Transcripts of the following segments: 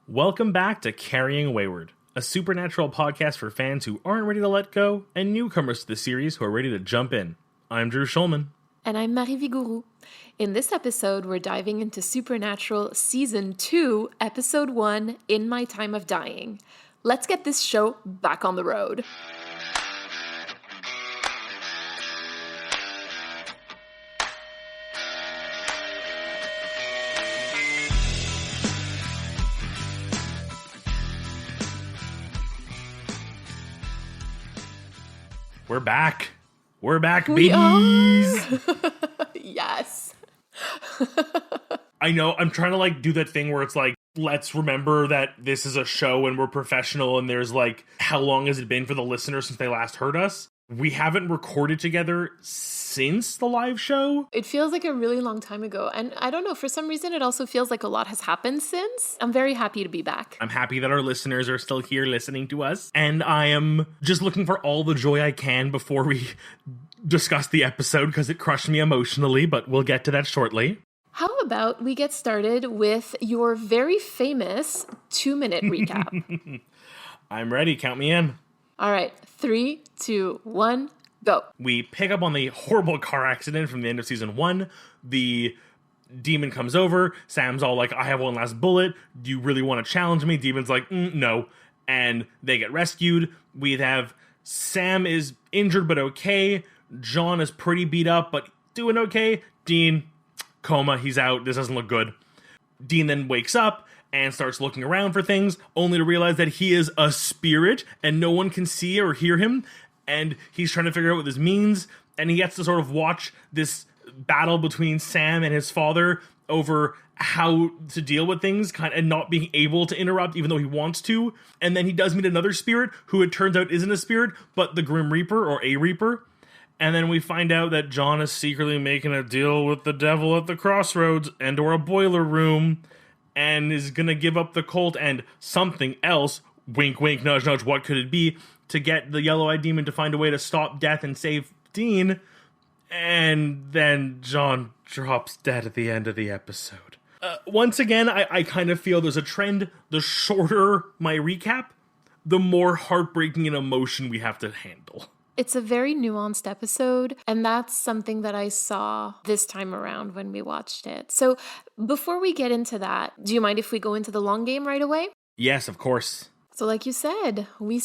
Welcome back to Carrying Wayward, a supernatural podcast for fans who aren't ready to let go and newcomers to the series who are ready to jump in. I'm Drew Schulman. And I'm Marie Vigourou. In this episode, we're diving into Supernatural Season 2, Episode 1, In My Time of Dying. Let's get this show back on the road. We're back. We're back, We babies. Yes. I know, I'm trying to do that thing where it's let's remember that this is a show and we're professional and there's how long has it been for the listeners since they last heard us? We haven't recorded together since the live show. It feels like a really long time ago. And I don't know, for some reason, it also feels like a lot has happened since. I'm very happy to be back. I'm happy that our listeners are still here listening to us. And I am just looking for all the joy I can before we discuss the episode because it crushed me emotionally, but we'll get to that shortly. How about we get started with your very famous 2-minute recap? I'm ready. Count me in. All right. 3, 2, 1, go. We pick up on the horrible car accident from the end of season 1. The demon comes over. Sam's all like, I have one last bullet. Do you really want to challenge me? Demon's like, no. And they get rescued. We have Sam is injured but okay. John is pretty beat up but doing okay. Dean, coma. He's out. This doesn't look good. Dean then wakes up and starts looking around for things, only to realize that he is a spirit and no one can see or hear him. And he's trying to figure out what this means. And he gets to sort of watch this battle between Sam and his father over how to deal with things, and not being able to interrupt even though he wants to. And then he does meet another spirit who it turns out isn't a spirit, but the Grim Reaper or a Reaper. And then we find out that John is secretly making a deal with the devil at the crossroads and or a boiler room and is going to give up the cult and something else, wink, wink, nudge, nudge, what could it be, to get the yellow-eyed demon to find a way to stop death and save Dean. And then John drops dead at the end of the episode. Once again, I kind of feel there's a trend. The shorter my recap, the more heartbreaking and emotion we have to handle. It's a very nuanced episode, and that's something that I saw this time around when we watched it. So before we get into that, do you mind if we go into the long game right away? Yes, of course. So like you said, we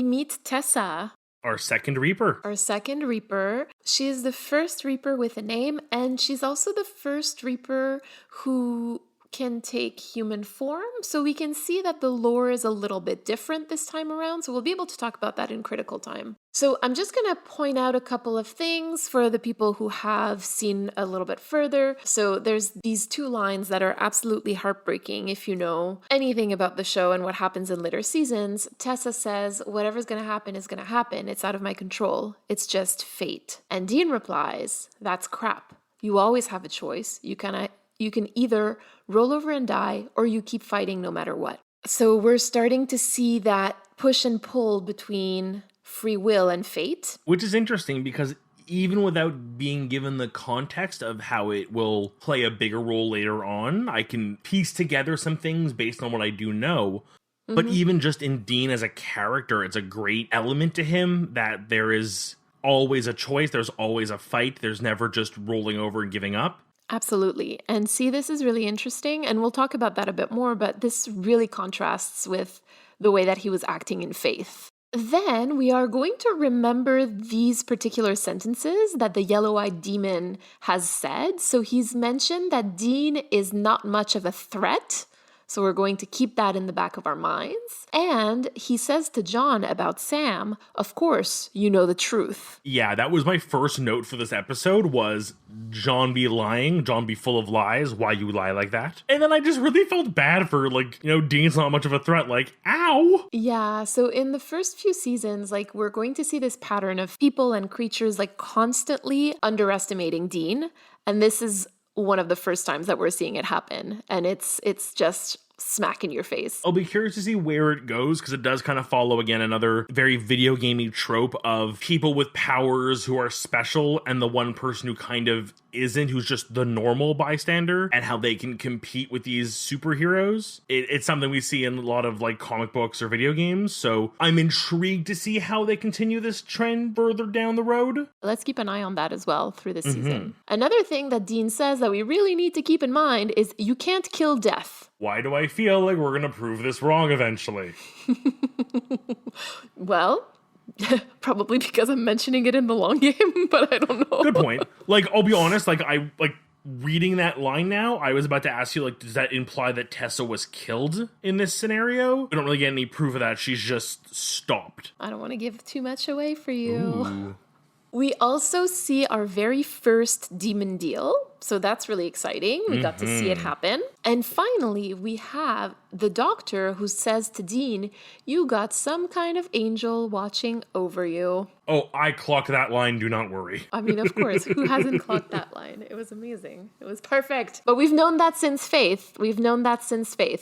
meet Tessa. Our second Reaper. Our second Reaper. She is the first Reaper with a name, and she's also the first Reaper who can take human form. So we can see that the lore is a little bit different this time around. So we'll be able to talk about that in critical time. So I'm just going to point out a couple of things for the people who have seen a little bit further. So there's these 2 lines that are absolutely heartbreaking if you know anything about the show and what happens in later seasons. Tessa says, whatever's going to happen is going to happen. It's out of my control. It's just fate. And Dean replies, that's crap. You always have a choice. You can either roll over and die or you keep fighting no matter what. So we're starting to see that push and pull between free will and fate. Which is interesting because even without being given the context of how it will play a bigger role later on, I can piece together some things based on what I do know. Mm-hmm. But even just in Dean as a character, it's a great element to him that there is always a choice. There's always a fight. There's never just rolling over and giving up. Absolutely. And see, this is really interesting, and we'll talk about that a bit more, but this really contrasts with the way that he was acting in Faith. Then we are going to remember these particular sentences that the yellow-eyed demon has said. So he's mentioned that Dean is not much of a threat. So we're going to keep that in the back of our minds. And he says to John about Sam, of course, you know the truth. Yeah, that was my first note for this episode was John be lying, John be full of lies, why you lie like that? And then I just really felt bad for Dean's not much of a threat, ow! Yeah, so in the first few seasons, we're going to see this pattern of people and creatures constantly underestimating Dean. And this is one of the first times that we're seeing it happen. And it's just smack in your face. I'll be curious to see where it goes because it does kind of follow again another very video gamey trope of people with powers who are special and the one person who kind of isn't, who's just the normal bystander, and how they can compete with these superheroes. It's something we see in a lot of like comic books or video games. So I'm intrigued to see how they continue this trend further down the road. Let's keep an eye on that as well through this season. Another thing that Dean says that we really need to keep in mind is you can't kill death. Why do I feel like we're going to prove this wrong eventually? Well, probably because I'm mentioning it in the long game, but I don't know. Good point. Like, I'll be honest, reading that line now, I was about to ask you, like, does that imply that Tessa was killed in this scenario? We don't really get any proof of that. She's just stopped. I don't want to give too much away for you. Ooh. We also see our very first demon deal, so that's really exciting. We got to see it happen. And finally, we have the doctor who says to Dean, you got some kind of angel watching over you. Oh, I clocked that line, do not worry. I mean, of course, who hasn't clocked that line? It was amazing. It was perfect. But we've known that since Faith.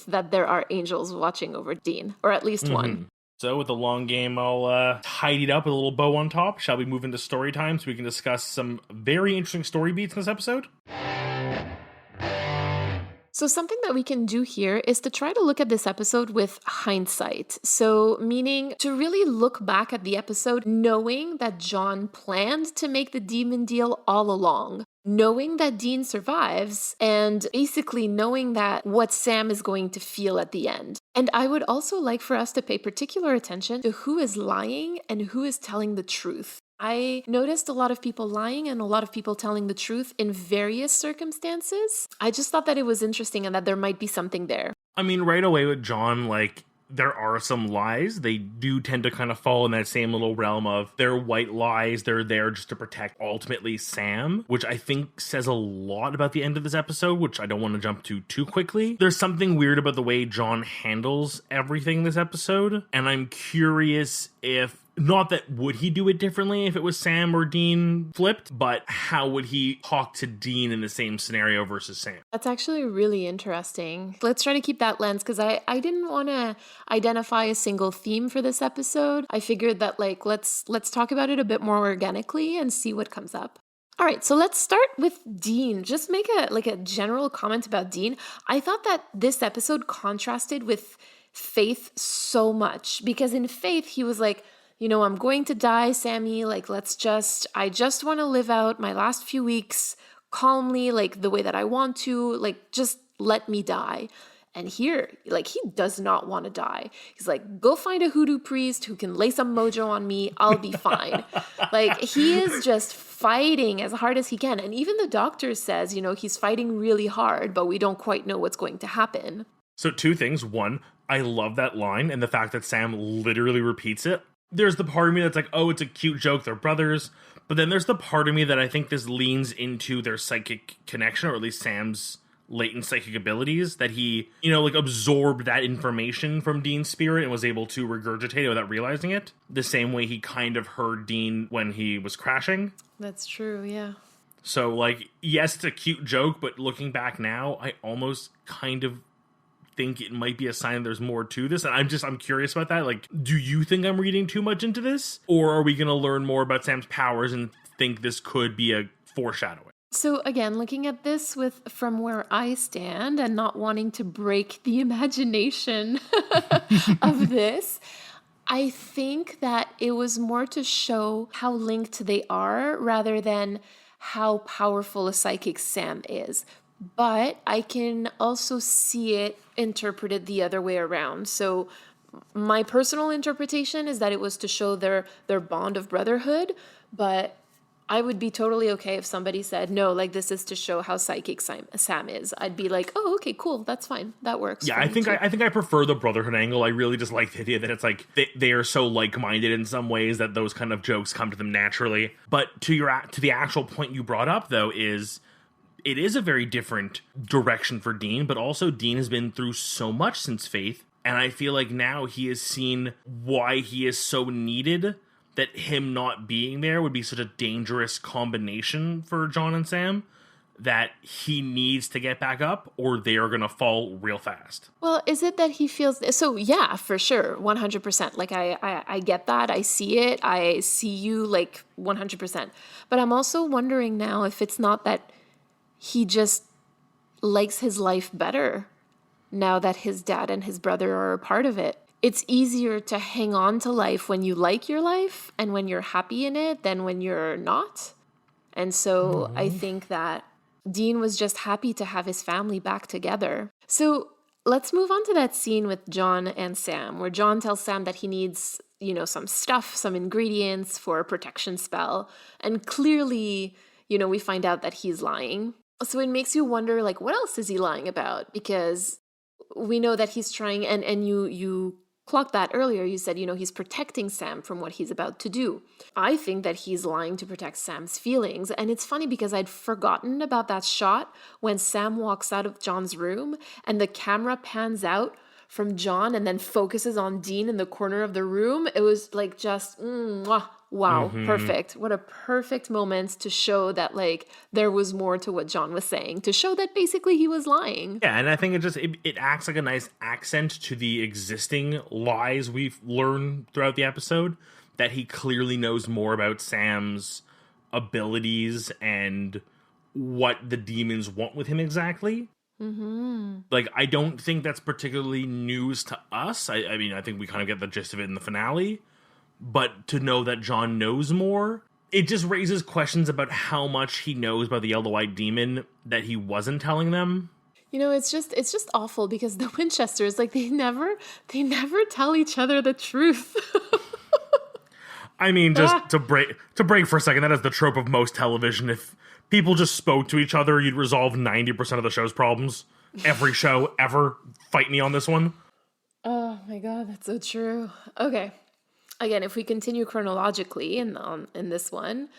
That there are angels watching over Dean, or at least one. So with the long game all tidied up with a little bow on top, shall we move into story time so we can discuss some very interesting story beats in this episode? So something that we can do here is to try to look at this episode with hindsight. So meaning to really look back at the episode knowing that John planned to make the demon deal all along. Knowing that Dean survives, and basically knowing that what Sam is going to feel at the end. And I would also like for us to pay particular attention to who is lying and who is telling the truth. I noticed a lot of people lying and a lot of people telling the truth in various circumstances. I just thought that it was interesting and that there might be something there. I mean, right away with John, like, there are some lies. They do tend to kind of fall in that same little realm of they're white lies. They're there just to protect ultimately Sam, which I think says a lot about the end of this episode, which I don't want to jump to too quickly. There's something weird about the way John handles everything this episode, and I'm curious if not that would he do it differently if it was Sam or Dean flipped, but how would he talk to Dean in the same scenario versus Sam? That's actually really interesting. Let's try to keep that lens because I didn't want to identify a single theme for this episode. I figured that let's talk about it a bit more organically and see what comes up. All right, so let's start with Dean. Just make a general comment about Dean. I thought that this episode contrasted with Faith so much because in Faith he was like, I'm going to die, Sammy. I just want to live out my last few weeks calmly, the way that I want to, just let me die. And here, he does not want to die. He's like, go find a hoodoo priest who can lay some mojo on me. I'll be fine. He is just fighting as hard as he can. And even the doctor says, he's fighting really hard, but we don't quite know what's going to happen. So 2 things. 1, I love that line and the fact that Sam literally repeats it. There's the part of me that's like, oh, it's a cute joke, they're brothers. But then there's the part of me that I think this leans into their psychic connection, or at least Sam's latent psychic abilities, that he, absorbed that information from Dean's spirit and was able to regurgitate it without realizing it. The same way he kind of heard Dean when he was crashing. That's true, yeah. So, yes, it's a cute joke, but looking back now, I almost kind of think it might be a sign there's more to this, and I'm curious about that. Do you think I'm reading too much into this, or are we going to learn more about Sam's powers and think this could be a foreshadowing? So again, looking at this from where I stand and not wanting to break the imagination of this, I think that it was more to show how linked they are rather than how powerful a psychic Sam is. But I can also see it interpreted the other way around. So my personal interpretation is that it was to show their bond of brotherhood, but I would be totally okay if somebody said, no, this is to show how psychic Sam is. I'd be like, oh, okay, cool, that's fine. That works. Yeah, I think I prefer the brotherhood angle. I really just like the idea that it's they are so like-minded in some ways that those kind of jokes come to them naturally. But to the actual point you brought up, though, it is a very different direction for Dean, but also Dean has been through so much since Faith, and I feel like now he has seen why he is so needed, that him not being there would be such a dangerous combination for John and Sam, that he needs to get back up or they are going to fall real fast. Well, is it that he feels... So yeah, for sure, 100%. I get that. I see it. I see you 100%. But I'm also wondering now if it's not that he just likes his life better now that his dad and his brother are a part of it. It's easier to hang on to life when you like your life and when you're happy in it than when you're not. And so I think that Dean was just happy to have his family back together. So let's move on to that scene with John and Sam, where John tells Sam that he needs, some stuff, some ingredients for a protection spell. And clearly, we find out that he's lying. So it makes you wonder, like, what else is he lying about? Because we know that he's trying, and you clocked that earlier. You said, he's protecting Sam from what he's about to do. I think that he's lying to protect Sam's feelings. And it's funny because I'd forgotten about that shot when Sam walks out of John's room and the camera pans out from John and then focuses on Dean in the corner of the room. It was like just, wow, perfect. What a perfect moment to show that like there was more to what John was saying, to show that basically he was lying. Yeah, and I think it acts like a nice accent to the existing lies we've learned throughout the episode, that he clearly knows more about Sam's abilities and what the demons want with him exactly. Like, I don't think that's particularly news to us. I mean, I think we kind of get the gist of it in the finale. But to know that John knows more, it just raises questions about how much he knows about the yellow-eyed demon that he wasn't telling them. It's just awful because the Winchesters, like, they never tell each other the truth. I mean, just to break for a second, that is the trope of most television. If people just spoke to each other, you'd resolve 90% of the show's problems. Every show ever. Fight me on this one. Oh my God, that's so true. Okay. Again, if we continue chronologically in this one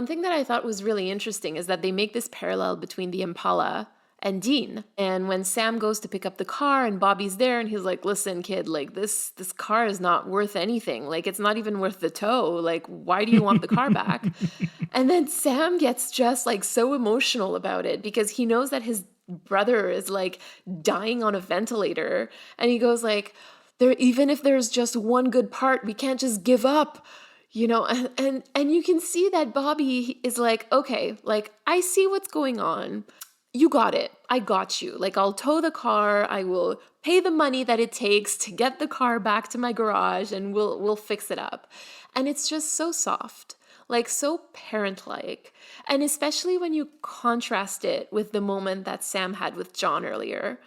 thing that I thought was really interesting is that they make this parallel between the Impala and Dean. And when Sam goes to pick up the car and Bobby's there and he's like, listen, kid, like this car is not worth anything. Like, it's not even worth the tow. Like, why do you want the car back? And then Sam gets just like so emotional about it because he knows that his brother is like dying on a ventilator. And he goes like, even if there's just one good part, we can't just give up, and you can see that Bobby is like, okay, like, I see what's going on. You got it. I got you. Like, I'll tow the car. I will pay the money that it takes to get the car back to my garage and we'll fix it up. And it's just so soft, like so parent-like. And especially when you contrast it with the moment that Sam had with John earlier.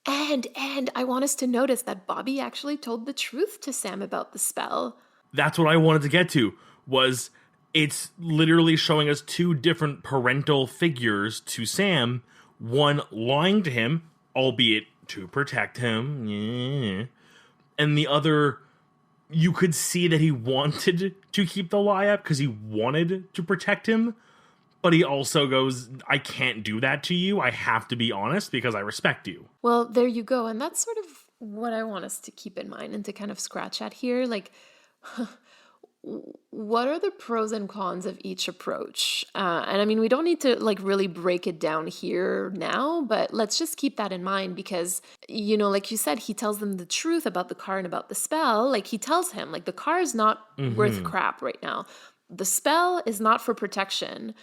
And I want us to notice that Bobby actually told the truth to Sam about the spell. That's what I wanted to get to, was it's literally showing us two different parental figures to Sam, one lying to him, albeit to protect him, and the other, you could see that he wanted to keep the lie up because he wanted to protect him, but he also goes, I can't do that to you. I have to be honest because I respect you. Well, there you go. And that's sort of what I want us to keep in mind and to kind of scratch at here. Like, what are the pros and cons of each approach? And I mean, we don't need to like really break it down here now, but let's just keep that in mind because, like you said, he tells them the truth about the car and about the spell. Like, he tells him, like, the car is not worth crap right now. The spell is not for protection.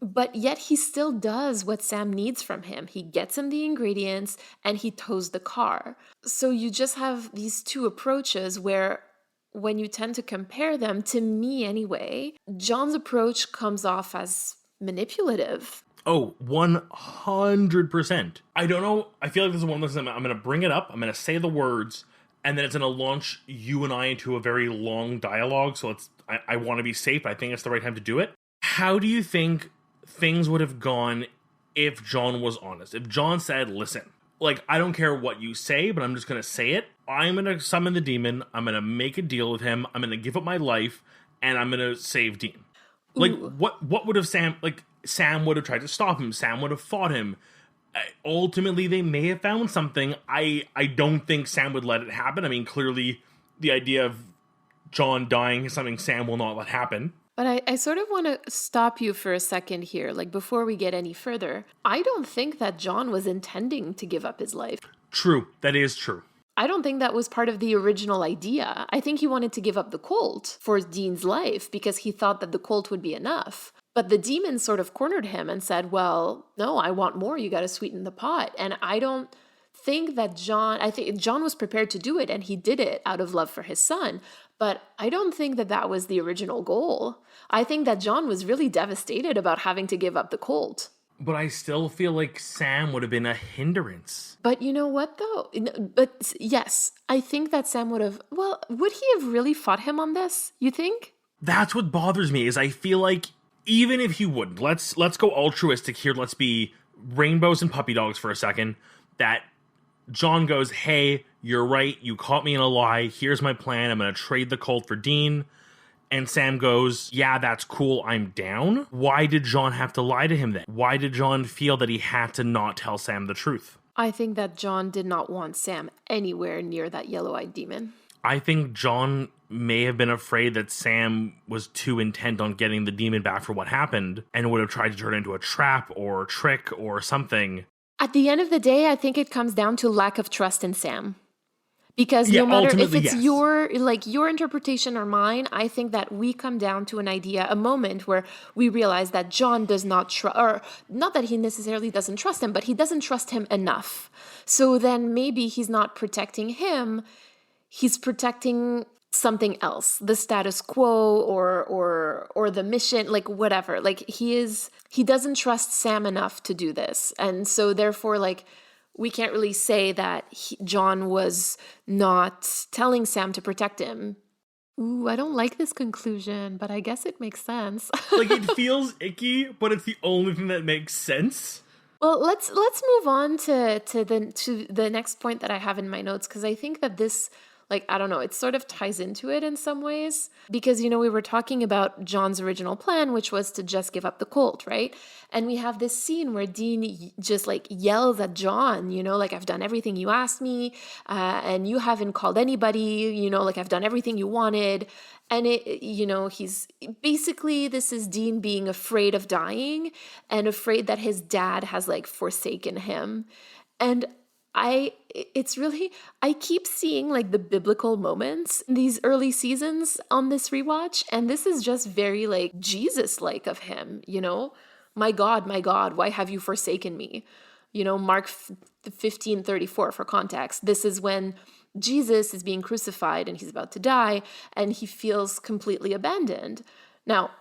But yet he still does what Sam needs from him. He gets him the ingredients and he tows the car. So you just have these two approaches where when you tend to compare them, to me anyway, John's approach comes off as manipulative. Oh, 100%. I don't know. I feel like this is one of those things. I'm going to bring it up. I'm going to say the words, and then it's going to launch you and I into a very long dialogue. So I want to be safe. I think it's the right time to do it. How do you think things would have gone if John was honest? If John said, listen, like, I don't care what you say, but I'm just going to say it. I'm going to summon the demon. I'm going to make a deal with him. I'm going to give up my life, and I'm going to save Dean. Like, what would have Sam would have tried to stop him. Sam would have fought him. Ultimately, they may have found something. I don't think Sam would let it happen. I mean, clearly, the idea of John dying is something Sam will not let happen. But I sort of want to stop you for a second here, like before we get any further. I don't think that John was intending to give up his life. True. That is true. I don't think that was part of the original idea. I think he wanted to give up the Colt for Dean's life because he thought that the Colt would be enough. But the demon sort of cornered him and said, well, no, I want more. You got to sweeten the pot. And I don't think that I think John was prepared to do it, and he did it out of love for his son. But I don't think that that was the original goal. I think that John was really devastated about having to give up the colt. But I still feel like Sam would have been a hindrance. But you know what, though? But yes, I think that Sam would have, well, would he have really fought him on this, you think? That's what bothers me, is I feel like even if he wouldn't, let's go altruistic here, let's be rainbows and puppy dogs for a second, that John goes, hey, you're right, you caught me in a lie, here's my plan, I'm going to trade the colt for Dean. And Sam goes, yeah, that's cool, I'm down. Why did John have to lie to him then? Why did John feel that he had to not tell Sam the truth? I think that John did not want Sam anywhere near that yellow-eyed demon. I think John may have been afraid that Sam was too intent on getting the demon back for what happened and would have tried to turn it into a trap or a trick or something. At the end of the day, I think it comes down to lack of trust in Sam. Because no matter if it's your interpretation or mine, I think that we come down to an idea, a moment where we realize that John does not trust, or not that he necessarily doesn't trust him, but he doesn't trust him enough. So then maybe he's not protecting him, he's protecting something else, the status quo or the mission, like whatever. Like he doesn't trust Sam enough to do this. And so therefore, like, we can't really say that John was not telling Sam to protect him. Ooh, I don't like this conclusion, but I guess it makes sense. Like, it feels icky, but it's the only thing that makes sense. Well, let's move on to the next point that I have in my notes, because I think that this, like, I don't know, it sort of ties into it in some ways. Because, you know, we were talking about John's original plan, which was to just give up the colt, right? And we have this scene where Dean just, like, yells at John, you know, like, I've done everything you asked me, and you haven't called anybody, you know, like, I've done everything you wanted. And it, you know, he's basically, this is Dean being afraid of dying and afraid that his dad has, like, forsaken him. And I keep seeing, like, the biblical moments in these early seasons on this rewatch, and this is just very, like, Jesus-like of him, you know? My God, why have you forsaken me? You know, Mark 15:34 for context. This is when Jesus is being crucified and he's about to die, and he feels completely abandoned. Now,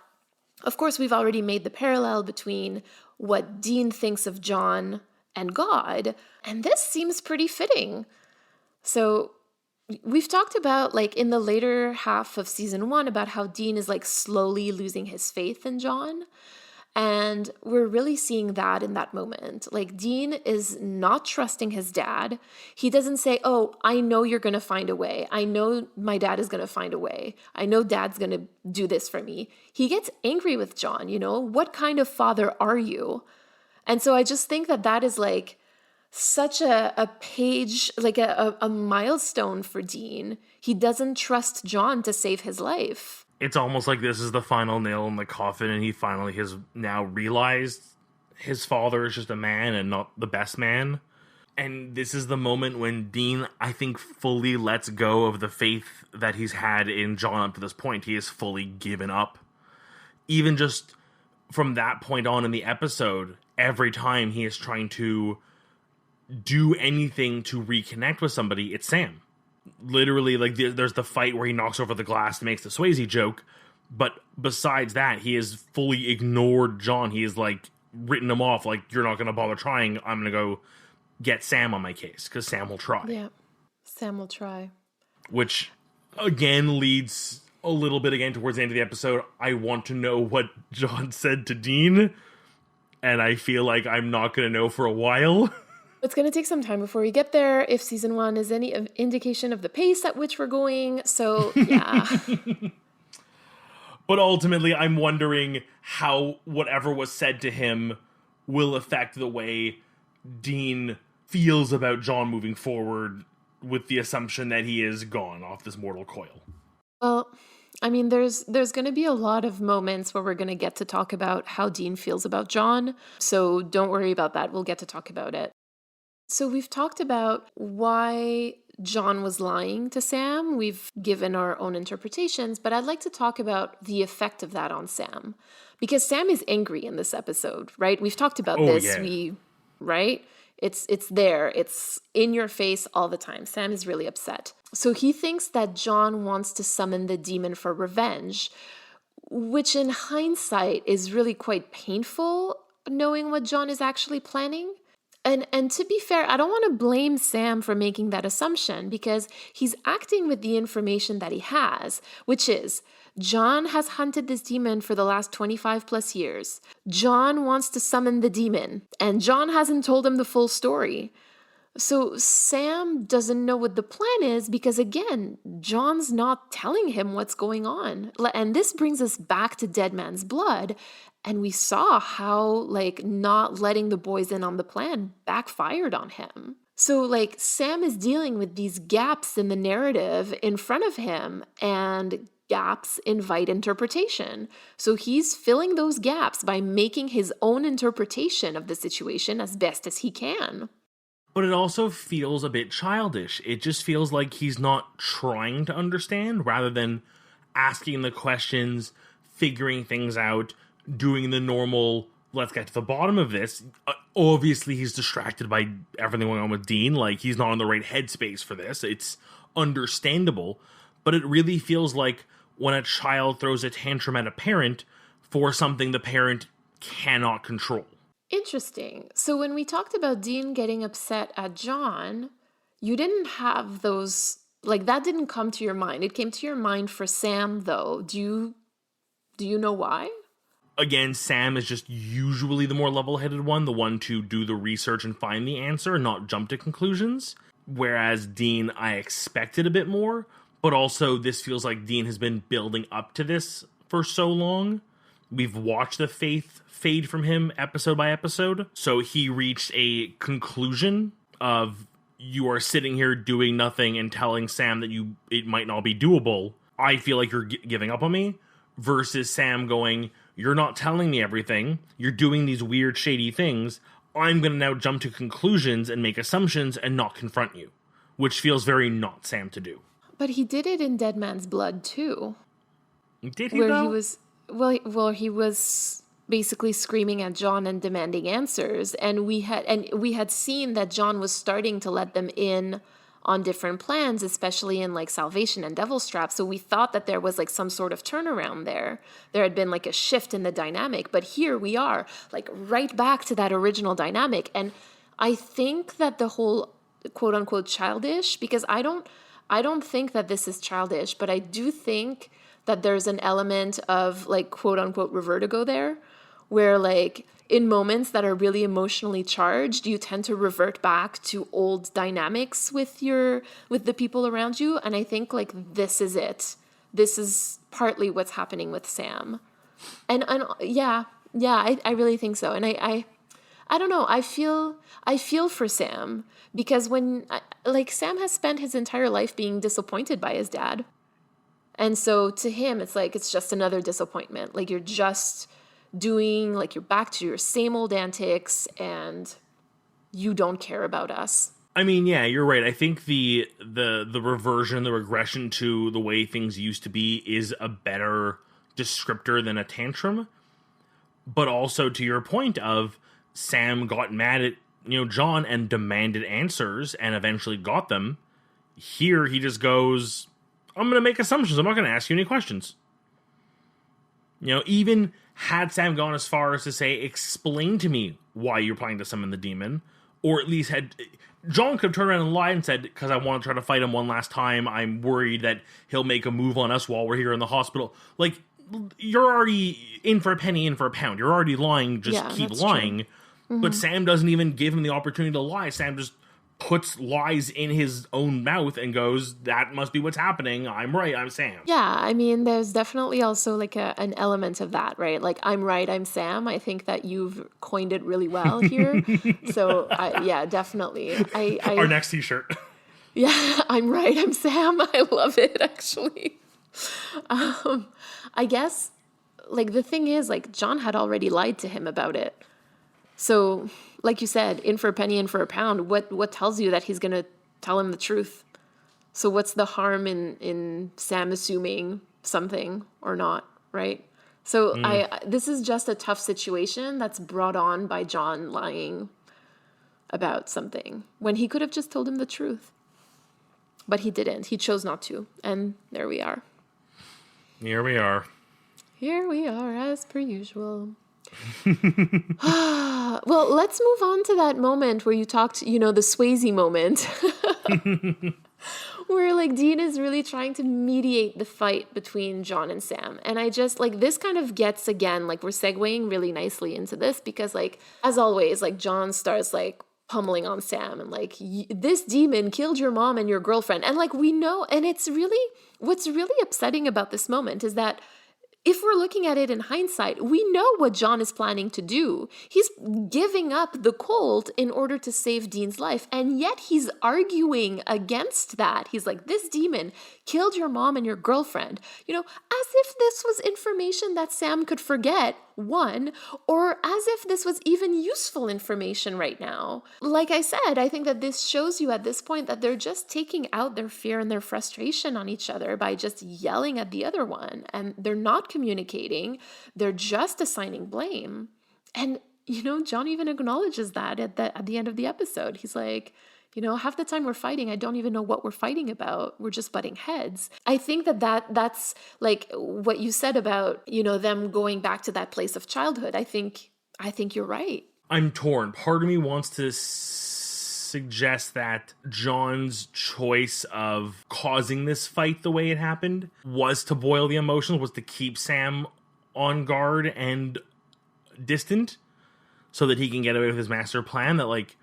of course, we've already made the parallel between what Dean thinks of John and God, and this seems pretty fitting. So we've talked about, like, in the later half of season 1, about how Dean is, like, slowly losing his faith in John. And we're really seeing that in that moment. Like, Dean is not trusting his dad. He doesn't say, oh, I know you're going to find a way. I know my dad is going to find a way. I know dad's going to do this for me. He gets angry with John, you know? What kind of father are you? And so I just think that that is, like, such a page, like a milestone for Dean. He doesn't trust John to save his life. It's almost like this is the final nail in the coffin, and he finally has now realized his father is just a man and not the best man. And this is the moment when Dean, I think, fully lets go of the faith that he's had in John up to this point. He has fully given up. Even just from that point on in the episode, every time he is trying to do anything to reconnect with somebody, it's Sam. Literally, like, there's the fight where he knocks over the glass and makes the Swayze joke, but besides that, he has fully ignored John. He has, like, written him off, like, you're not going to bother trying, I'm going to go get Sam on my case, because Sam will try. Yeah, Sam will try. Which, again, leads a little bit again towards the end of the episode. I want to know what John said to Dean, and I feel like I'm not going to know for a while. It's going to take some time before we get there, if season 1 is any indication of the pace at which we're going. So, yeah. But ultimately, I'm wondering how whatever was said to him will affect the way Dean feels about John moving forward, with the assumption that he is gone off this mortal coil. Well, I mean, there's going to be a lot of moments where we're going to get to talk about how Dean feels about John. So don't worry about that. We'll get to talk about it. So we've talked about why John was lying to Sam. We've given our own interpretations, but I'd like to talk about the effect of that on Sam. Because Sam is angry in this episode, right? We've talked about Oh, this. yeah. Right? It's there. It's in your face all the time. Sam is really upset. So he thinks that John wants to summon the demon for revenge, which in hindsight is really quite painful, knowing what John is actually planning. And to be fair, I don't want to blame Sam for making that assumption because he's acting with the information that he has, which is John has hunted this demon for the last 25 plus years. John wants to summon the demon, and John hasn't told him the full story. So Sam doesn't know what the plan is because, again, John's not telling him what's going on. And this brings us back to Dead Man's Blood. And we saw how, like, not letting the boys in on the plan backfired on him. So, like, Sam is dealing with these gaps in the narrative in front of him, and gaps invite interpretation. So he's filling those gaps by making his own interpretation of the situation as best as he can. But it also feels a bit childish. It just feels like he's not trying to understand rather than asking the questions, figuring things out, doing the normal, let's get to the bottom of this. Obviously, he's distracted by everything going on with Dean. Like, he's not in the right headspace for this. It's understandable. But it really feels like when a child throws a tantrum at a parent for something the parent cannot control. Interesting. So when we talked about Dean getting upset at John, you didn't have those, like, that didn't come to your mind. It came to your mind for Sam, though. Do you know why? Again, Sam is just usually the more level-headed one, the one to do the research and find the answer, not jump to conclusions. Whereas Dean, I expected a bit more, but also this feels like Dean has been building up to this for so long. We've watched the faith fade from him episode by episode, so he reached a conclusion of, you are sitting here doing nothing and telling Sam that it might not be doable. I feel like you're giving up on me, versus Sam going, you're not telling me everything, you're doing these weird shady things, I'm going to now jump to conclusions and make assumptions and not confront you, which feels very not Sam to do. But he did it in Dead Man's Blood too. Did he, where though? he was he was basically screaming at John and demanding answers, and we had seen that John was starting to let them in on different plans, especially in like Salvation and Devil's Trap. So we thought that there was like some sort of turnaround there. There had been like a shift in the dynamic, but here we are like right back to that original dynamic. And I think that the whole quote unquote childish, because I don't think that this is childish, but I do think that there's an element of like quote unquote revertigo there, where like in moments that are really emotionally charged, you tend to revert back to old dynamics with the people around you. And I think like this is it. This is partly what's happening with Sam. And yeah, I really think so. And I don't know. I feel for Sam because Sam has spent his entire life being disappointed by his dad. And so to him, it's like, it's just another disappointment. Like you're just doing, like you're back to your same old antics and you don't care about us. I mean, yeah, you're right. I think the reversion, the regression to the way things used to be is a better descriptor than a tantrum. But also to your point of Sam got mad at, John and demanded answers and eventually got them. Here he just goes, I'm going to make assumptions. I'm not going to ask you any questions. Even had Sam gone as far as to say, explain to me why you're planning to summon the demon, or at least John could have turned around and lied and said, because I want to try to fight him one last time, I'm worried that he'll make a move on us while we're here in the hospital. Like, you're already in for a penny, in for a pound. You're already lying, just keep lying. Mm-hmm. But Sam doesn't even give him the opportunity to lie. Sam just puts lies in his own mouth and goes, that must be what's happening. I'm right. I'm Sam. Yeah. I mean, there's definitely also like an element of that, right? Like, I'm right. I'm Sam. I think that you've coined it really well here. So yeah, definitely. Our next t-shirt. Yeah. I'm right. I'm Sam. I love it actually. I guess like the thing is like John had already lied to him about it. So like you said, in for a penny, in for a pound, what tells you that he's going to tell him the truth? So what's the harm in Sam assuming something or not, right? So this is just a tough situation that's brought on by John lying about something when he could have just told him the truth. But he didn't. He chose not to. And there we are. Here we are. Here we are, as per usual. Well, let's move on to that moment where you talked, the Swayze moment. Where, like, Dean is really trying to mediate the fight between John and Sam. And I just, like, this kind of gets, again, like, we're segueing really nicely into this because, like, as always, like, John starts, like, pummeling on Sam and, like, this demon killed your mom and your girlfriend. And, like, we know, and it's really, what's really upsetting about this moment is that if we're looking at it in hindsight, we know what John is planning to do. He's giving up the colt in order to save Dean's life, and yet he's arguing against that. He's like, this demon killed your mom and your girlfriend. As if this was information that Sam could forget, one, or as if this was even useful information right now. Like I said, I think that this shows you at this point that they're just taking out their fear and their frustration on each other by just yelling at the other one, and they're not communicating. They're just assigning blame. And, John even acknowledges that at the end of the episode. He's like, half the time we're fighting, I don't even know what we're fighting about. We're just butting heads. I think that's like what you said about, them going back to that place of childhood. I think you're right. I'm torn. Part of me wants to suggest that John's choice of causing this fight the way it happened was to boil the emotions, was to keep Sam on guard and distant so that he can get away with his master plan, that, like,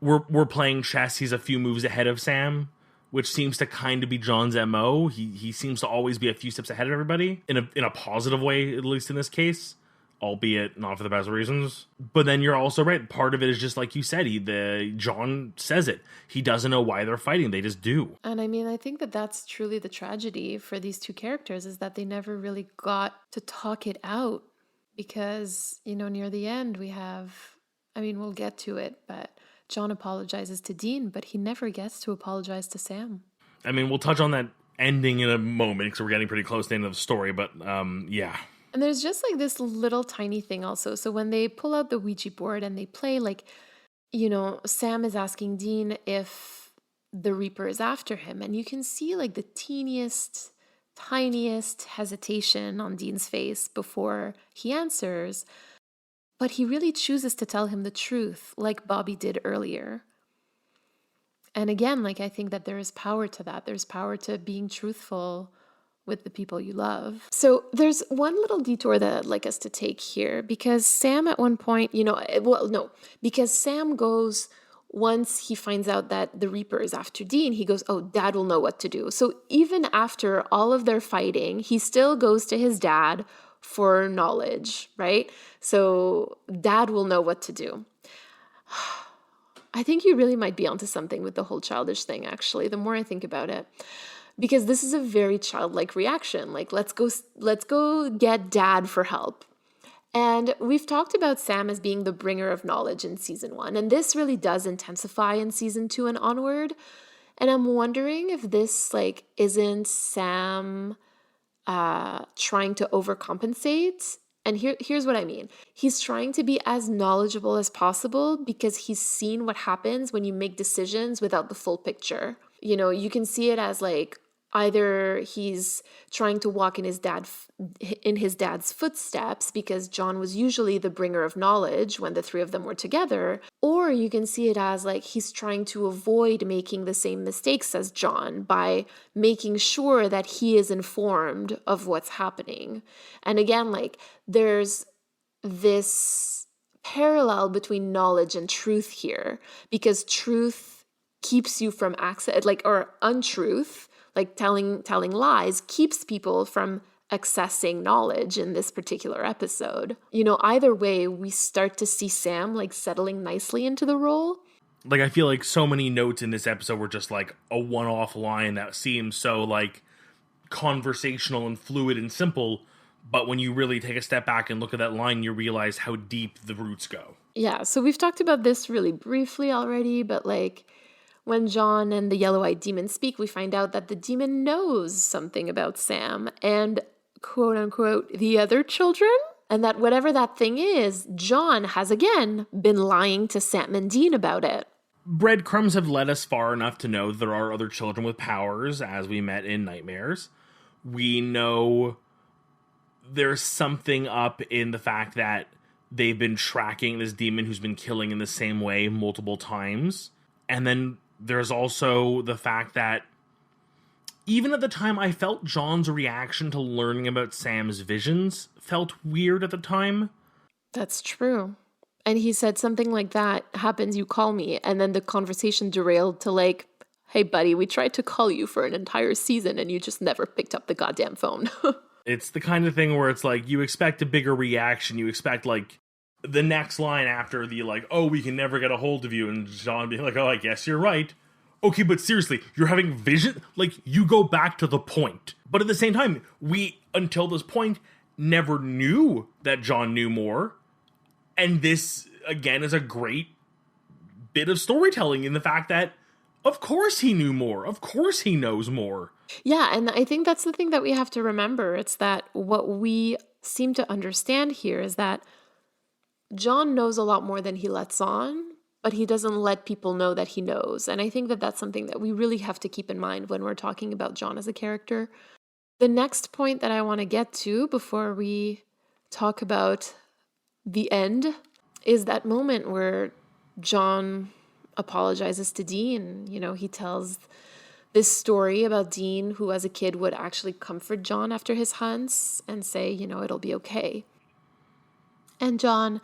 we're playing chess. He's a few moves ahead of Sam, which seems to kind of be John's MO. He seems to always be a few steps ahead of everybody in a positive way, at least in this case, albeit not for the best reasons. But then you're also right. Part of it is just like you said. John says it. He doesn't know why they're fighting. They just do. And I mean, I think that that's truly the tragedy for these two characters, is that they never really got to talk it out, because, near the end we'll get to it, but John apologizes to Dean, but he never gets to apologize to Sam. I mean, we'll touch on that ending in a moment because we're getting pretty close to the end of the story, but yeah. And there's just like this little tiny thing also. So when they pull out the Ouija board and they play, like, Sam is asking Dean if the Reaper is after him. And you can see like the tiniest hesitation on Dean's face before he answers. But he really chooses to tell him the truth, like Bobby did earlier. And again, like, I think that there is power to that. There's power to being truthful with the people you love. So there's one little detour that I'd like us to take here, because Sam at one point, because Sam goes, once he finds out that the Reaper is after Dean, he goes, oh, Dad will know what to do. So even after all of their fighting, he still goes to his dad for knowledge, right? So Dad will know what to do. I think you really might be onto something with the whole childish thing, actually, the more I think about it. Because this is a very childlike reaction. Like, let's go get Dad for help. And we've talked about Sam as being the bringer of knowledge in season 1. And this really does intensify in season 2 and onward. And I'm wondering if this, like, isn't Sam trying to overcompensate. And here's what I mean. He's trying to be as knowledgeable as possible because he's seen what happens when you make decisions without the full picture. You can see it as, like, either he's trying to walk in his dad's footsteps because John was usually the bringer of knowledge when the three of them were together, or you can see it as, like, he's trying to avoid making the same mistakes as John by making sure that he is informed of what's happening. And again, like, there's this parallel between knowledge and truth here, because truth keeps you from access, like, or untruth, like telling lies, keeps people from accessing knowledge in this particular episode. Either way, we start to see Sam, like, settling nicely into the role. Like, I feel like so many notes in this episode were just, like, a one-off line that seems so, like, conversational and fluid and simple, but when you really take a step back and look at that line, you realize how deep the roots go. Yeah, so we've talked about this really briefly already, but, like, When John and the yellow-eyed demon speak, we find out that the demon knows something about Sam and, quote unquote, the other children. And that whatever that thing is, John has again been lying to Sam and Dean about it. Breadcrumbs have led us far enough to know there are other children with powers, as we met in Nightmares. We know there's something up in the fact that they've been tracking this demon who's been killing in the same way multiple times. And then there's also the fact that even at the time, I felt John's reaction to learning about Sam's visions felt weird at the time. That's true. And he said something like that, happens, you call me. And then the conversation derailed to like, hey, buddy, we tried to call you for an entire season and you just never picked up the goddamn phone. It's the kind of thing where it's like, you expect a bigger reaction. You expect like the next line after the like, oh, we can never get a hold of you. And John being like, oh, I guess you're right. Okay, but seriously, you're having vision? Like, you go back to the point. But at the same time, we, until this point, never knew that John knew more. And this, again, is a great bit of storytelling in the fact that, of course he knew more. Of course he knows more. Yeah, and I think that's the thing that we have to remember. It's that what we seem to understand here is that John knows a lot more than he lets on, but he doesn't let people know that he knows. And I think that that's something that we really have to keep in mind when we're talking about John as a character. The next point that I want to get to before we talk about the end is that moment where John apologizes to Dean. You know, he tells this story about Dean, who as a kid would actually comfort John after his hunts and say, you know, it'll be okay. And John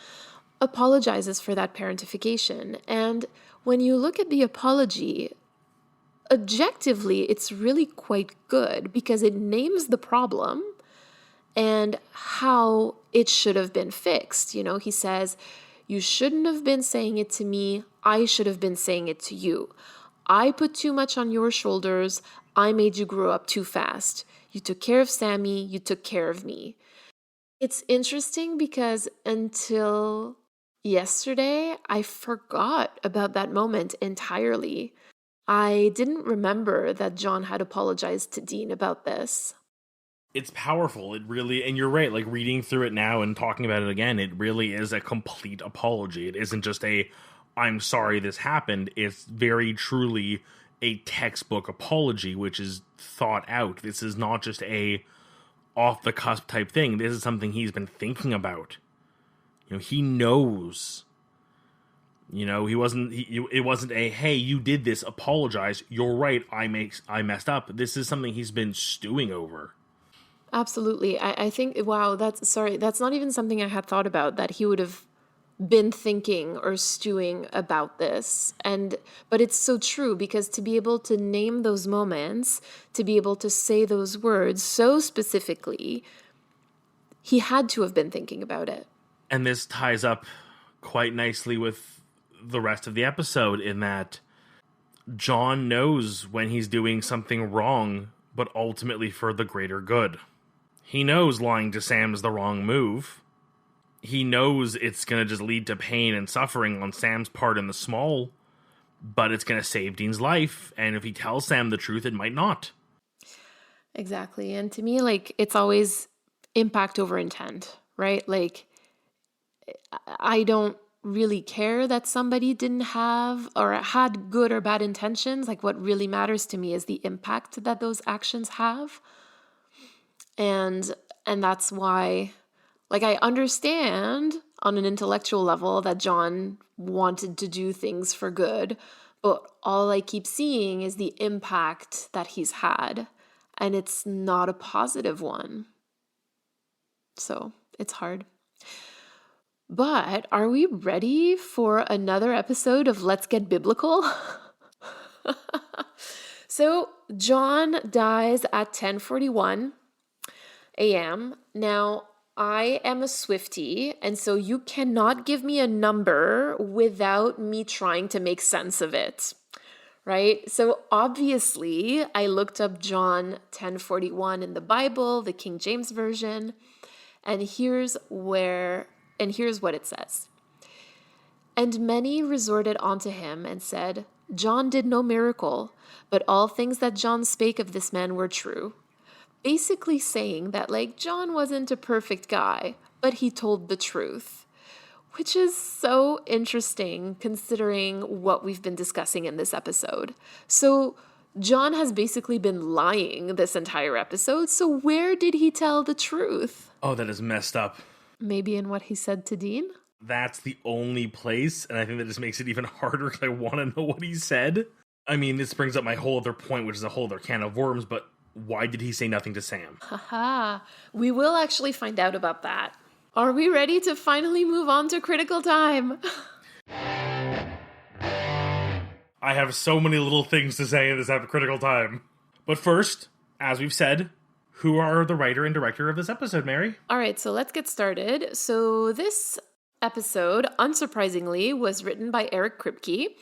apologizes for that parentification. And when you look at the apology, objectively, it's really quite good because it names the problem and how it should have been fixed. You know, he says, you shouldn't have been saying it to me. I should have been saying it to you. I put too much on your shoulders. I made you grow up too fast. You took care of Sammy. You took care of me. It's interesting because until yesterday, I forgot about that moment entirely. I didn't remember that John had apologized to Dean about this. It's powerful. It really, and you're right, like reading through it now and talking about it again, it really is a complete apology. It isn't just a, I'm sorry this happened. It's very truly a textbook apology, which is thought out. This is not just a off the cusp type thing. This is something he's been thinking about. You know, he knows. You know, it wasn't a, hey, you did this, apologize. You're right, I messed up. This is something he's been stewing over. Absolutely. I think, wow, that's not even something I had thought about, that he would have been thinking or stewing about this. But it's so true, because to be able to name those moments, to be able to say those words so specifically, he had to have been thinking about it. And this ties up quite nicely with the rest of the episode in that John knows when he's doing something wrong, but ultimately for the greater good. He knows lying to Sam is the wrong move. He knows it's going to just lead to pain and suffering on Sam's part in the small, but it's going to save Dean's life. And if he tells Sam the truth, it might not. Exactly. And to me, like, it's always impact over intent, right? Like, I don't really care that somebody didn't have or had good or bad intentions. Like, what really matters to me is the impact that those actions have. And that's why, like, I understand on an intellectual level that John wanted to do things for good, but all I keep seeing is the impact that he's had, and it's not a positive one. So it's hard. But are we ready for another episode of Let's Get Biblical? So John dies at 10:41 a.m. Now, I am a Swiftie, and so you cannot give me a number without me trying to make sense of it, right? So obviously, I looked up John 10:41 in the Bible, the King James Version, and here's what it says. And many resorted unto him and said, John did no miracle, but all things that John spake of this man were true. Basically saying that, like, John wasn't a perfect guy, but he told the truth. Which is so interesting considering what we've been discussing in this episode. So, John has basically been lying this entire episode, so where did he tell the truth? Oh, that is messed up. Maybe in what he said to Dean? That's the only place, and I think that just makes it even harder because I want to know what he said. I mean, this brings up my whole other point, which is a whole other can of worms, but why did he say nothing to Sam? Haha, we will actually find out about that. Are we ready to finally move on to critical time? I have so many little things to say in this critical time. But first, as we've said, who are the writer and director of this episode, Mary? All right, so let's get started. So this episode, unsurprisingly, was written by Eric Kripke.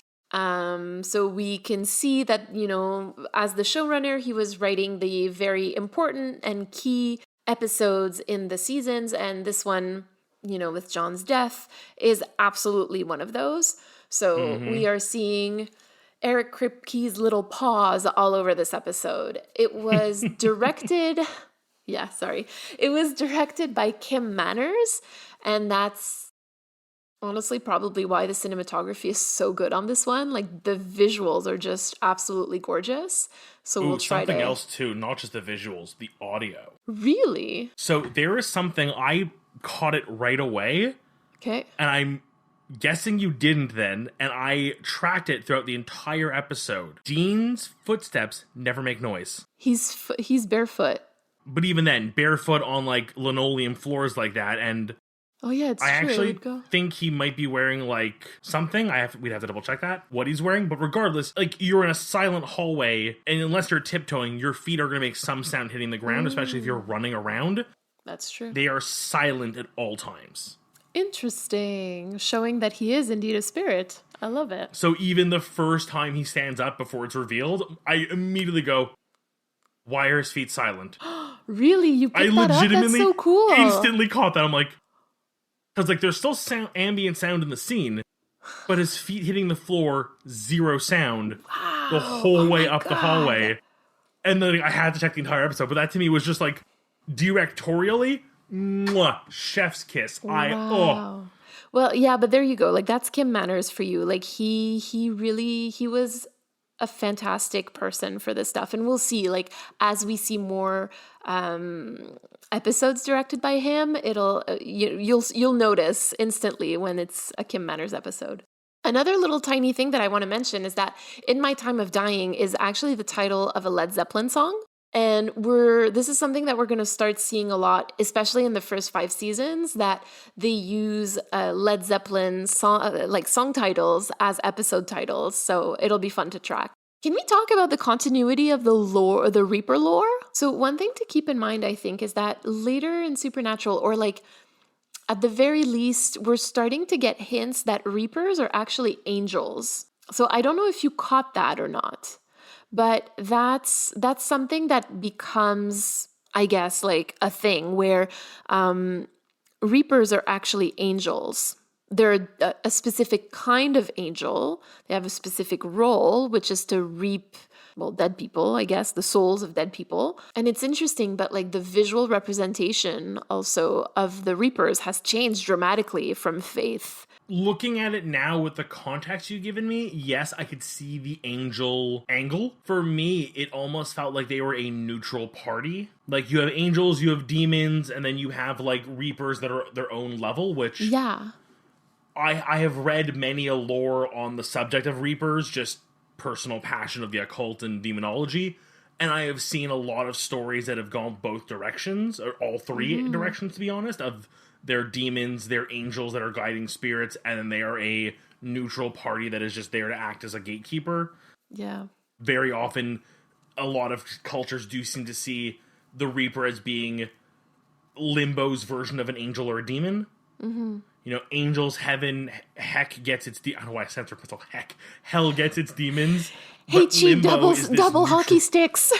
So we can see that, you know, as the showrunner, he was writing the very important and key episodes in the seasons, and this one, you know, with John's death is absolutely one of those. So we are seeing Eric Kripke's little paws all over this episode. It was directed, it was directed by Kim Manners, and that's honestly probably why the cinematography is so good on this one. Like, the visuals are just absolutely gorgeous. So we'll try something else too, not just the visuals, the audio. Really? So there is something, I caught it right away. Okay. And I'm guessing you didn't then, and I tracked it throughout the entire episode. Dean's footsteps never make noise. He's barefoot. But even then, barefoot on like linoleum floors like that, and oh yeah, it's I true. actually think he might be wearing like something. We'd have to double check that, what he's wearing. But regardless, like, you're in a silent hallway, and unless you're tiptoeing, your feet are going to make some sound hitting the ground, especially if you're running around. That's true. They are silent at all times. Interesting. Showing that he is indeed a spirit. I love it. So even the first time he stands up before it's revealed, I immediately go, why are his feet silent? Really? You picked that up? That's so cool. Instantly caught that. I'm like, because like there's still ambient sound in the scene, but his feet hitting the floor, zero sound the whole way up the hallway. And then I had to check the entire episode, but that to me was just like directorially, mwah, chef's kiss. Wow. Well, yeah, but there you go. Like, that's Kim Manners for you. Like, he was a fantastic person for this stuff. And we'll see, like, as we see more episodes directed by him, it'll you'll notice instantly when it's a Kim Manners episode. Another little tiny thing that I want to mention is that In My Time of Dying is actually the title of a Led Zeppelin song. And this is something that we're going to start seeing a lot, especially in the first 5 seasons, that they use Led Zeppelin song titles as episode titles. So it'll be fun to track. Can we talk about the continuity of the lore, the Reaper lore? So one thing to keep in mind, I think, is that later in Supernatural, or like at the very least, we're starting to get hints that Reapers are actually angels. So I don't know if you caught that or not. But that's something that becomes, I guess, like a thing where Reapers are actually angels. They're a specific kind of angel. They have a specific role, which is to reap, well, dead people, I guess, the souls of dead people. And it's interesting, but like the visual representation also of the Reapers has changed dramatically from Faith. Looking at it now with the context you've given me, yes, I could see the angel angle. For me, it almost felt like they were a neutral party. Like, you have angels, you have demons, and then you have, like, Reapers that are their own level, which... Yeah. I have read many a lore on the subject of Reapers, just personal passion of the occult and demonology, and I have seen a lot of stories that have gone both directions, or all three directions, to be honest, of... They're demons, they're angels that are guiding spirits, and then they are a neutral party that is just there to act as a gatekeeper. Yeah. Very often, a lot of cultures do seem to see the Reaper as being Limbo's version of an angel or a demon. Mm-hmm. You know, angels, heaven, heck gets its... I don't know why I censored myself. Hell gets its demons. Hey, Chi, double hockey sticks.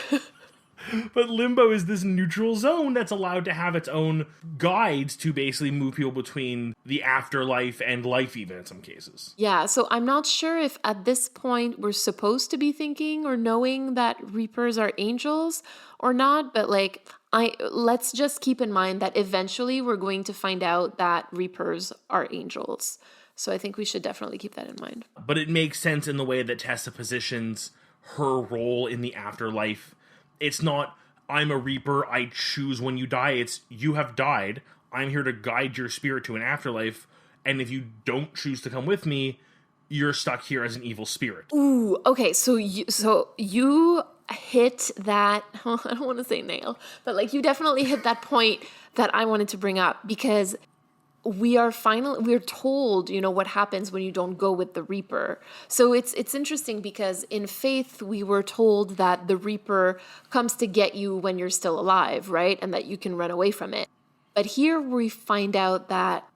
But limbo is this neutral zone that's allowed to have its own guides to basically move people between the afterlife and life, even in some cases. Yeah, so I'm not sure if at this point we're supposed to be thinking or knowing that reapers are angels or not, but like let's just keep in mind that eventually we're going to find out that reapers are angels. So I think we should definitely keep that in mind. But it makes sense in the way that Tessa positions her role in the afterlife. It's not, I'm a reaper, I choose when you die. It's, you have died. I'm here to guide your spirit to an afterlife. And if you don't choose to come with me, you're stuck here as an evil spirit. Ooh, okay. So you hit that, I don't want to say nail, but like you definitely hit that point that I wanted to bring up, because we're told, what happens when you don't go with the Reaper. So it's interesting because in Faith, we were told that the Reaper comes to get you when you're still alive, right? And that you can run away from it. But here we find out that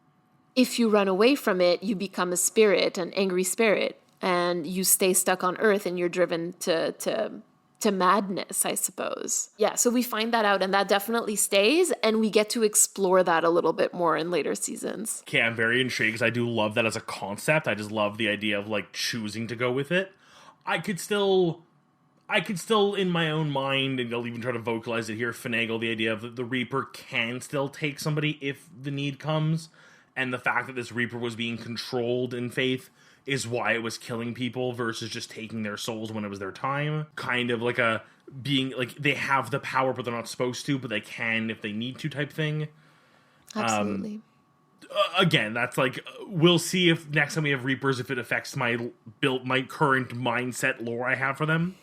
if you run away from it, you become a spirit, an angry spirit, and you stay stuck on Earth and you're driven to madness, I suppose. Yeah, so we find that out, and that definitely stays, and we get to explore that a little bit more in later seasons. Okay, I'm very intrigued because I do love that as a concept. I just love the idea of like choosing to go with it. I could still in my own mind, and I'll even try to vocalize it here, finagle the idea of the Reaper can still take somebody if the need comes, and the fact that this Reaper was being controlled in Faith is why it was killing people versus just taking their souls when it was their time. Kind of like a being like they have the power but they're not supposed to, but they can if they need to type thing. Absolutely. Again, that's like, we'll see if next time we have Reapers, if it affects my current mindset lore I have for them.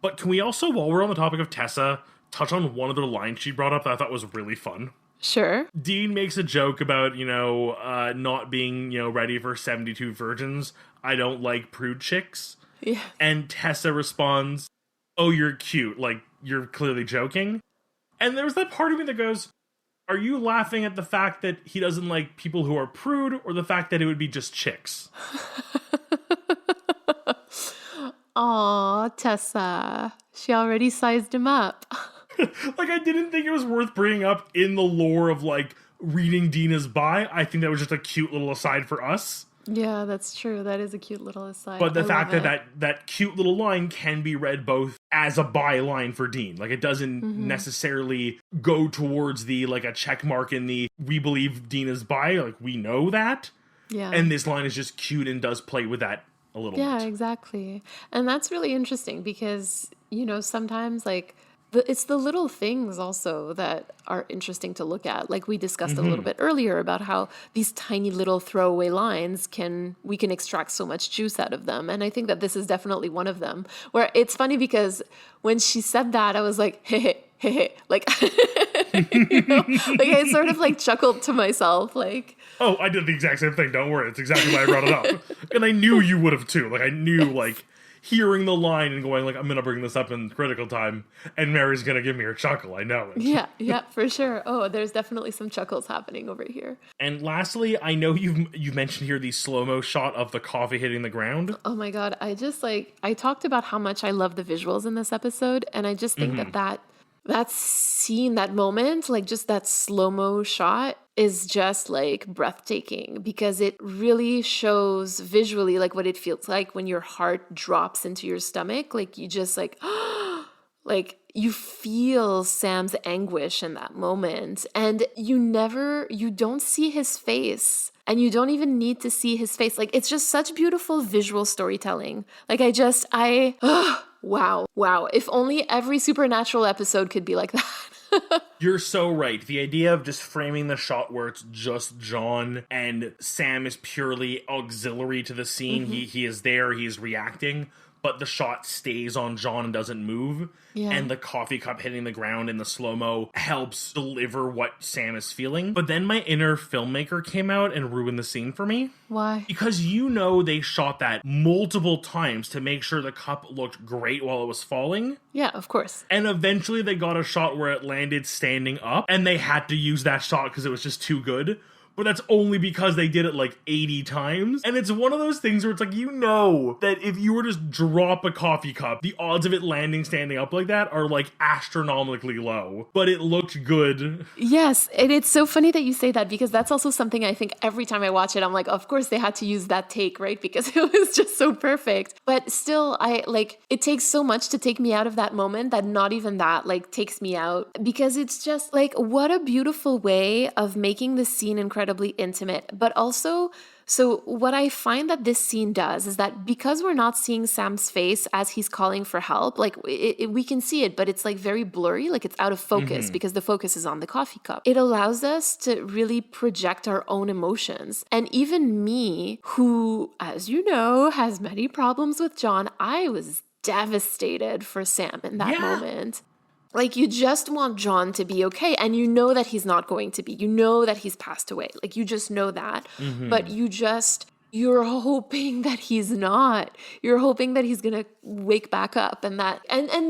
But can we also, while we're on the topic of Tessa, touch on one of the lines she brought up that I thought was really fun? Sure. Dean makes a joke about, not being, ready for 72 virgins. I don't like prude chicks. Yeah. And Tessa responds, oh, you're cute. Like, you're clearly joking. And there's that part of me that goes, are you laughing at the fact that he doesn't like people who are prude, or the fact that it would be just chicks? Aw, Tessa. She already sized him up. Like, I didn't think it was worth bringing up in the lore of, like, reading Dina's bi. I think that was just a cute little aside for us. Yeah, that's true. That is a cute little aside. But the fact that cute little line can be read both as a bi line for Dean. Like, it doesn't necessarily go towards the, like, a check mark in the, we believe Dina's bi. Like, we know that. Yeah. And this line is just cute and does play with that a little bit. Yeah, exactly. And that's really interesting because, sometimes, like, it's the little things also that are interesting to look at. Like we discussed a little bit earlier about how these tiny little throwaway lines we can extract so much juice out of them. And I think that this is definitely one of them, where it's funny because when she said that, I was like, hey, like, like I sort of like chuckled to myself, like, oh, I did the exact same thing. Don't worry. It's exactly why I brought it up. And I knew you would have too. Like, I knew, like, hearing the line and going like, I'm going to bring this up in critical time and Mary's going to give me her chuckle. I know it. Yeah, for sure. Oh, there's definitely some chuckles happening over here. And lastly, I know you've mentioned here the slow-mo shot of the coffee hitting the ground. Oh my God. I talked about how much I love the visuals in this episode. And I just think that scene, that moment, like just that slow-mo shot is just like breathtaking because it really shows visually like what it feels like when your heart drops into your stomach. Like you just like, like you feel Sam's anguish in that moment, and you don't see his face, and you don't even need to see his face. Like it's just such beautiful visual storytelling. Like wow. If only every Supernatural episode could be like that. You're so right. The idea of just framing the shot where it's just John and Sam is purely auxiliary to the scene. He is there, he's reacting, but the shot stays on John and doesn't move. Yeah. And the coffee cup hitting the ground in the slow-mo helps deliver what Sam is feeling. But then my inner filmmaker came out and ruined the scene for me. Why? Because they shot that multiple times to make sure the cup looked great while it was falling. Yeah, of course. And eventually they got a shot where it landed standing up, and they had to use that shot because it was just too good. but that's only because they did it like 80 times. And it's one of those things where it's like, you know that if you were to just drop a coffee cup, the odds of it landing standing up like that are like astronomically low, but it looked good. Yes, and it's so funny that you say that, because that's also something I think every time I watch it, I'm like, of course they had to use that take, right? Because it was just so perfect. But still, it takes so much to take me out of that moment that not even that like takes me out, because it's just like, what a beautiful way of making the scene incredibly intimate. But also, so what I find that this scene does is that because we're not seeing Sam's face as he's calling for help, like we can see it, but it's like very blurry, like it's out of focus because the focus is on the coffee cup. It allows us to really project our own emotions. And even me, who, as you know, has many problems with John, I was devastated for Sam in that moment. Like, you just want John to be okay, and you know that he's not going to be. You know that he's passed away. Like, you just know that. But you're hoping that he's not. You're hoping that he's going to wake back up, and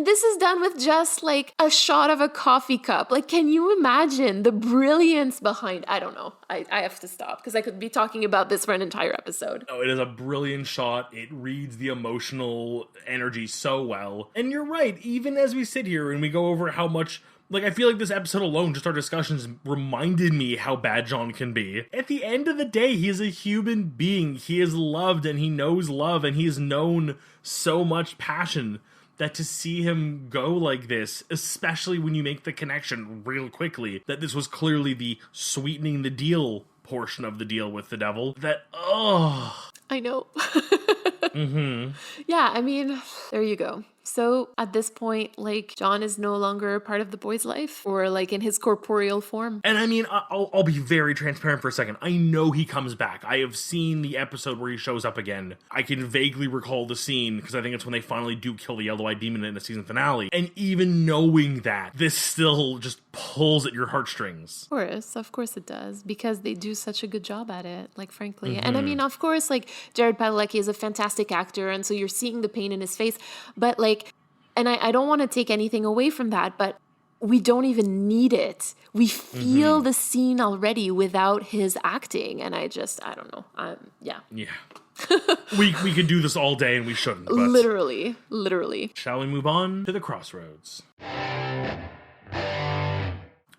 this is done with just like a shot of a coffee cup. Like, can you imagine the brilliance behind? I don't know. I have to stop because I could be talking about this for an entire episode. Oh, it is a brilliant shot. It reads the emotional energy so well. And you're right, even as we sit here and we go over how much, like, I feel like this episode alone, just our discussions, reminded me how bad John can be. At the end of the day, he is a human being. He is loved and he knows love and he has known so much passion, that to see him go like this, especially when you make the connection real quickly, that this was clearly the sweetening the deal portion of the deal with the devil, that, I know. Yeah, I mean, there you go. So at this point, like, John is no longer part of the boy's life, or like in his corporeal form. And I mean, I'll be very transparent for a second. I know he comes back. I have seen the episode where he shows up again. I can vaguely recall the scene because I think it's when they finally do kill the yellow-eyed demon in the season finale. And even knowing that, this still just pulls at your heartstrings. Of course it does, because they do such a good job at it, like, frankly. And I mean, of course, like, Jared Padalecki is a fantastic actor, and so you're seeing the pain in his face, but like, and I don't want to take anything away from that, but we don't even need it. We feel the scene already without his acting, and I don't know. Yeah. we could do this all day and we shouldn't. But literally. Shall we move on to the crossroads?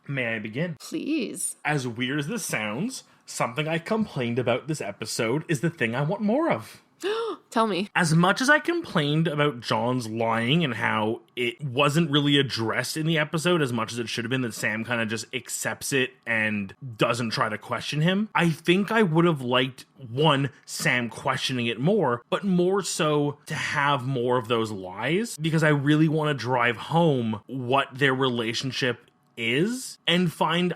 May I begin? Please. As weird as this sounds, something I complained about this episode is the thing I want more of. Tell me. As much as I complained about John's lying and how it wasn't really addressed in the episode as much as it should have been, that Sam kind of just accepts it and doesn't try to question him, I think I would have liked, one, Sam questioning it more, but more so to have more of those lies, because I really want to drive home what their relationship is, and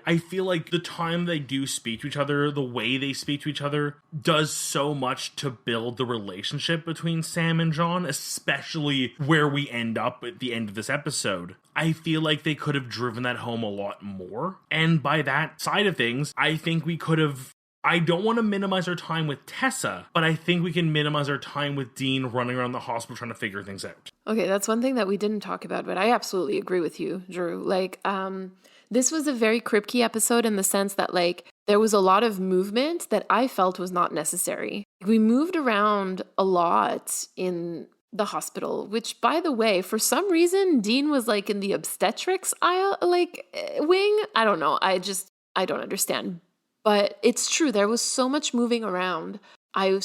I feel like the time they do speak to each other, the way they speak to each other, does so much to build the relationship between Sam and John, especially where we end up at the end of this episode. I feel like they could have driven that home a lot more, and by that side of things, I think we could have. I don't want to minimize our time with Tessa, but I think we can minimize our time with Dean running around the hospital trying to figure things out. Okay, that's one thing that we didn't talk about, but I absolutely agree with you, Drew. Like, this was a very Kripke episode in the sense that, like, there was a lot of movement that I felt was not necessary. We moved around a lot in the hospital, which, by the way, for some reason, Dean was, like, in the obstetrics aisle, like, wing. I don't know. I don't understand. But it's true. There was so much moving around. I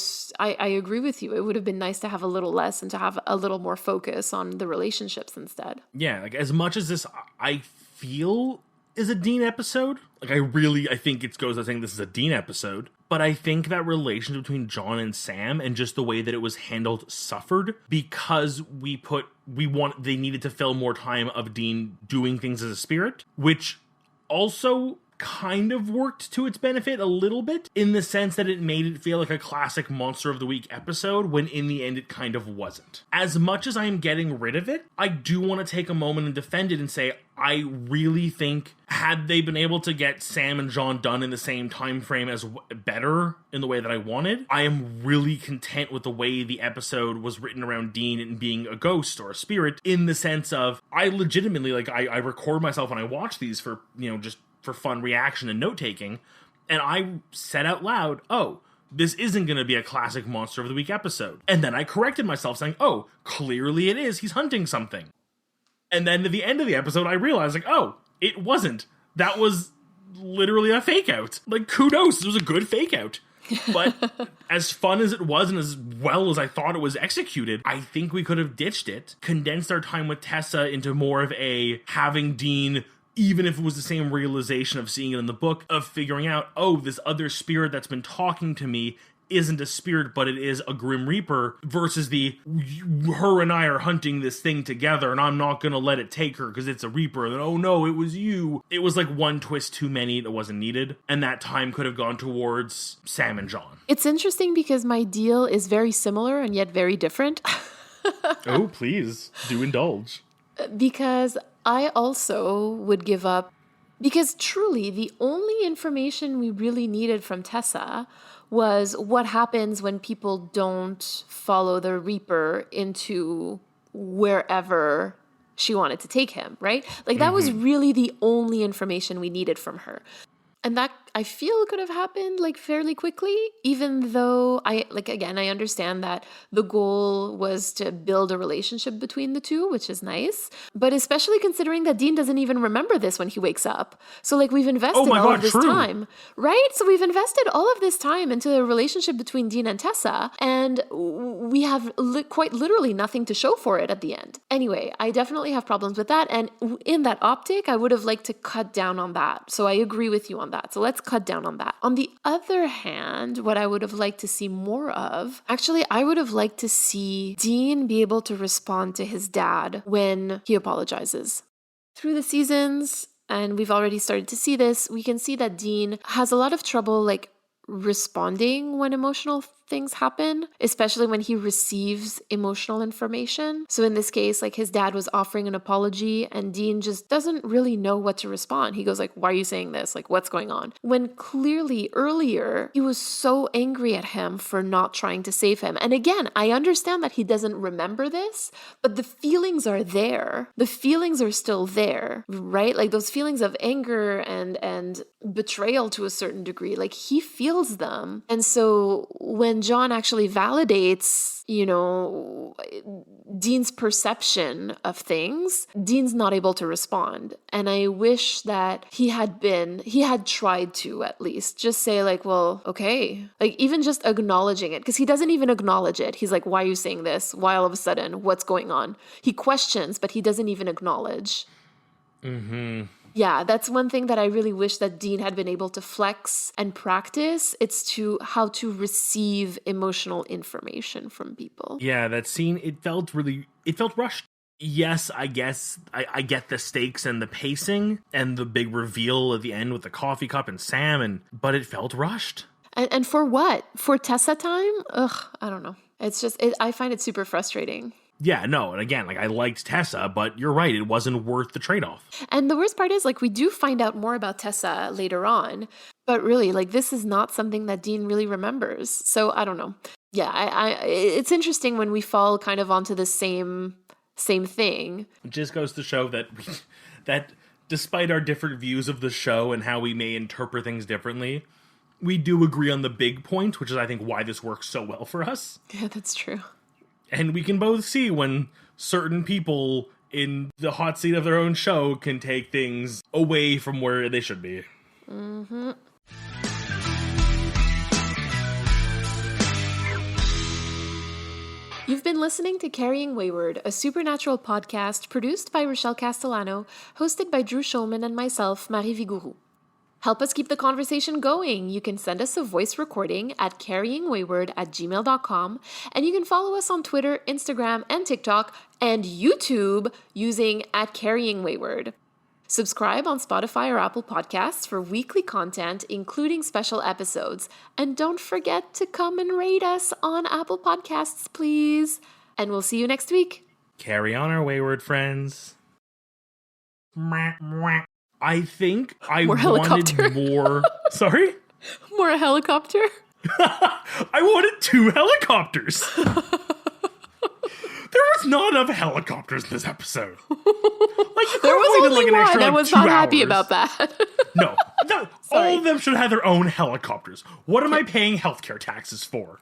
agree with you. It would have been nice to have a little less and to have a little more focus on the relationships instead. Yeah, like, as much as this, I feel, is a Dean episode, like, I think it goes without saying this is a Dean episode, but I think that relationship between John and Sam and just the way that it was handled suffered because they needed to fill more time of Dean doing things as a spirit, which also kind of worked to its benefit a little bit, in the sense that it made it feel like a classic Monster of the Week episode, when in the end it kind of wasn't. As much as I'm getting rid of it, I do want to take a moment and defend it and say, I really think, had they been able to get Sam and John done in the same time frame as better in the way that I wanted, I am really content with the way the episode was written around Dean and being a ghost or a spirit, in the sense of, I legitimately, like, I record myself when I watch these for, just for fun reaction and note-taking, And I said out loud, oh, this isn't going to be a classic Monster of the Week episode. And then I corrected myself saying, oh, clearly it is. He's hunting something. And then at the end of the episode, I realized, like, oh, it wasn't. That was literally a fake out. Like, kudos. It was a good fake out. But as fun as it was and as well as I thought it was executed, I think we could have ditched it, condensed our time with Tessa into more of a having Dean, even if it was the same realization of seeing it in the book, of figuring out, oh, this other spirit that's been talking to me isn't a spirit, but it is a Grim Reaper, versus the, her and I are hunting this thing together and I'm not gonna let it take her because it's a Reaper, and then, oh no, it was you. It was like one twist too many that wasn't needed, and that time could have gone towards Sam and John. It's interesting because my deal is very similar and yet very different. Oh, please, do indulge. Because I also would give up, because truly the only information we really needed from Tessa was what happens when people don't follow the Reaper into wherever she wanted to take him, right? Like, that was really the only information we needed from her. And that, I feel, could have happened like fairly quickly, even though I understand that the goal was to build a relationship between the two, which is nice. But especially considering that Dean doesn't even remember this when he wakes up. So like, we've invested all of this time, right? So we've invested all of this time into the relationship between Dean and Tessa, and we have quite literally nothing to show for it at the end. Anyway, I definitely have problems with that. And in that optic, I would have liked to cut down on that. So I agree with you on that. So let's cut down on that. On the other hand, what I would have liked to see more of, actually, I would have liked to see Dean be able to respond to his dad when he apologizes. Through the seasons, and we've already started to see this, we can see that Dean has a lot of trouble like responding when emotional things happen, especially when he receives emotional information. So in this case, like, his dad was offering an apology and Dean just doesn't really know what to respond. He goes like, why are you saying this? Like, what's going on? When clearly earlier he was so angry at him for not trying to save him. And again, I understand that he doesn't remember this, but the feelings are there. The feelings are still there, right? Like, those feelings of anger and betrayal to a certain degree, like, he feels them. And so when John actually validates, Dean's perception of things, Dean's not able to respond. And I wish that he had tried to at least just say like, well, okay, like, even just acknowledging it, because he doesn't even acknowledge it. He's like, why are you saying this? Why all of a sudden? What's going on? He questions, but he doesn't even acknowledge. Yeah, that's one thing that I really wish that Dean had been able to flex and practice. It's to how to receive emotional information from people. Yeah, that scene, it felt rushed. Yes, I guess I get the stakes and the pacing and the big reveal at the end with the coffee cup and Sam, but it felt rushed. And for what? For Tessa time? Ugh, I don't know. It's just, I find it super frustrating. Yeah, no, and again, like, I liked Tessa, but you're right, it wasn't worth the trade-off. And the worst part is, like, we do find out more about Tessa later on, but really, like, this is not something that Dean really remembers. So, I don't know. Yeah, it's interesting when we fall kind of onto the same thing. It just goes to show that that despite our different views of the show and how we may interpret things differently, we do agree on the big point, which is, I think, why this works so well for us. Yeah, that's true. And we can both see when certain people in the hot seat of their own show can take things away from where they should be. Mm-hmm. You've been listening to Carrying Wayward, a supernatural podcast produced by Rochelle Castellano, hosted by Drew Schulman and myself, Marie Vigourou. Help us keep the conversation going. You can send us a voice recording at carryingwayward@gmail.com, and you can follow us on Twitter, Instagram, and TikTok, and YouTube using @carryingwayward. Subscribe on Spotify or Apple Podcasts for weekly content, including special episodes. And don't forget to come and rate us on Apple Podcasts, please. And we'll see you next week. Carry on, our wayward friends. I think I wanted more. Sorry? More a helicopter? I wanted 2 helicopters. There was not enough helicopters in this episode. Like, there was only one. I was not happy about that. No, all of them should have their own helicopters. What am I paying healthcare taxes for?